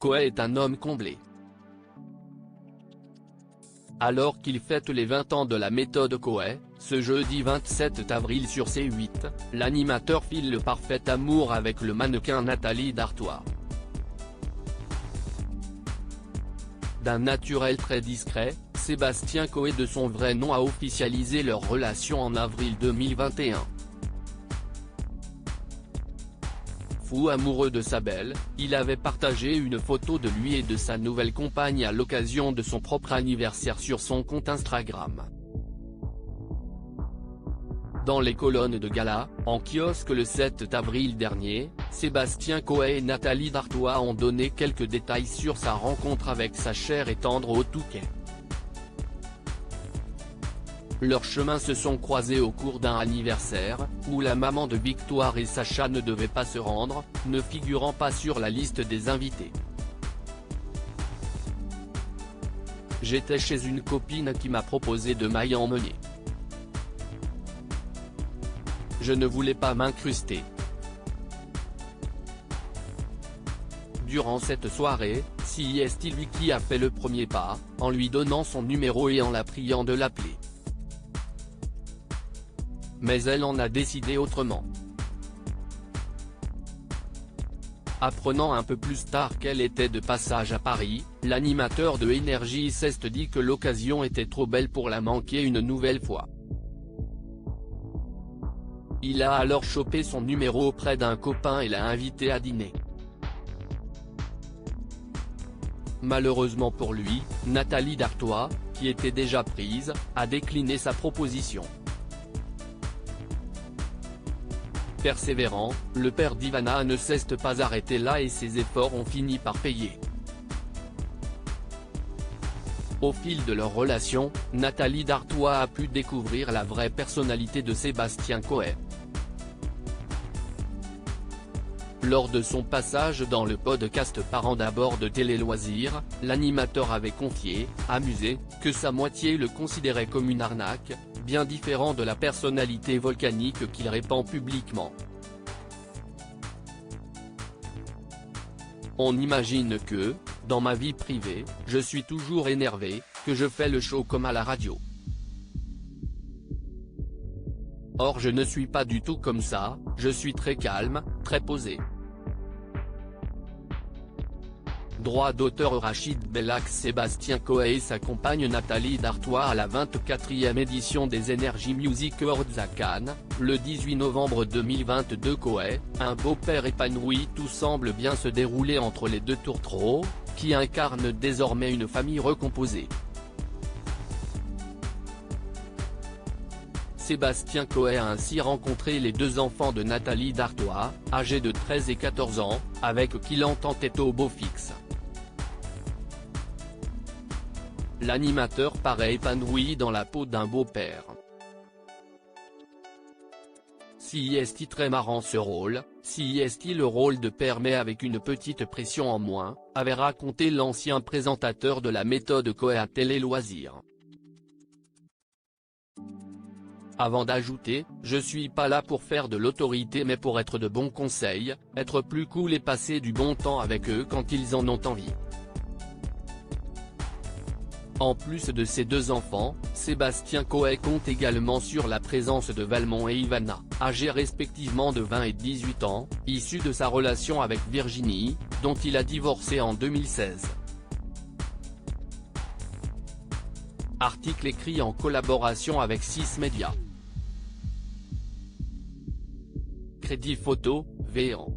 Coe est un homme comblé. Alors qu'il fête les 20 ans de la méthode Coe, ce jeudi 27 avril sur C8, l'animateur file le parfait amour avec le mannequin Nathalie Dartois. D'un naturel très discret, Sébastien Coe de son vrai nom a officialisé leur relation en avril 2021. Fou amoureux de sa belle, il avait partagé une photo de lui et de sa nouvelle compagne à l'occasion de son propre anniversaire sur son compte Instagram. Dans les colonnes de gala, en kiosque le 7 avril dernier, Sébastien Coe et Nathalie Dartois ont donné quelques détails sur sa rencontre avec sa chère et tendre au Touquet. Leurs chemins se sont croisés au cours d'un anniversaire, où la maman de Victoire et Sacha ne devait pas se rendre, ne figurant pas sur la liste des invités. J'étais chez une copine qui m'a proposé de m'y emmener. Je ne voulais pas m'incruster. Durant cette soirée, c'est lui qui a fait le premier pas, en lui donnant son numéro et en la priant de l'appeler. Mais elle en a décidé autrement. Apprenant un peu plus tard qu'elle était de passage à Paris, l'animateur de Énergie s'est dit que l'occasion était trop belle pour la manquer une nouvelle fois. Il a alors chopé son numéro auprès d'un copain et l'a invité à dîner. Malheureusement pour lui, Nathalie Dartois, qui était déjà prise, a décliné sa proposition. Persévérant, le père d'Ivana ne s'est pas arrêté là et ses efforts ont fini par payer. Au fil de leur relation, Nathalie Dartois a pu découvrir la vraie personnalité de Sébastien Coe. Lors de son passage dans le podcast Parents d'abord de Télé Loisirs, l'animateur avait confié, amusé, que sa moitié le considérait comme une arnaque, bien différent de la personnalité volcanique qu'il répand publiquement. On imagine que, dans ma vie privée, je suis toujours énervé, que je fais le show comme à la radio. Or je ne suis pas du tout comme ça, je suis très calme, très posé. Droit d'auteur Rachid Bellak. Sébastien Coe et sa compagne Nathalie Dartois à la 24e édition des Energy Music Awards à Cannes, le 18 novembre 2022. Coe, un beau-père épanoui. Tout semble bien se dérouler entre les deux tourtereaux, qui incarnent désormais une famille recomposée. Sébastien Coe a ainsi rencontré les deux enfants de Nathalie Dartois, âgés de 13 et 14 ans, avec qui l'entente au beau fixe. L'animateur paraît épanoui dans la peau d'un beau-père. C'est très marrant ce rôle, c'est le rôle de père mais avec une petite pression en moins, avait raconté l'ancien présentateur de la méthode Coe à Télé Loisirs. Avant d'ajouter, je suis pas là pour faire de l'autorité mais pour être de bons conseils, être plus cool et passer du bon temps avec eux quand ils en ont envie. En plus de ses deux enfants, Sébastien Coe compte également sur la présence de Valmont et Ivana, âgés respectivement de 20 et 18 ans, issus de sa relation avec Virginie, dont il a divorcé en 2016. Article écrit en collaboration avec 6 Médias. Crédit photo, Véan.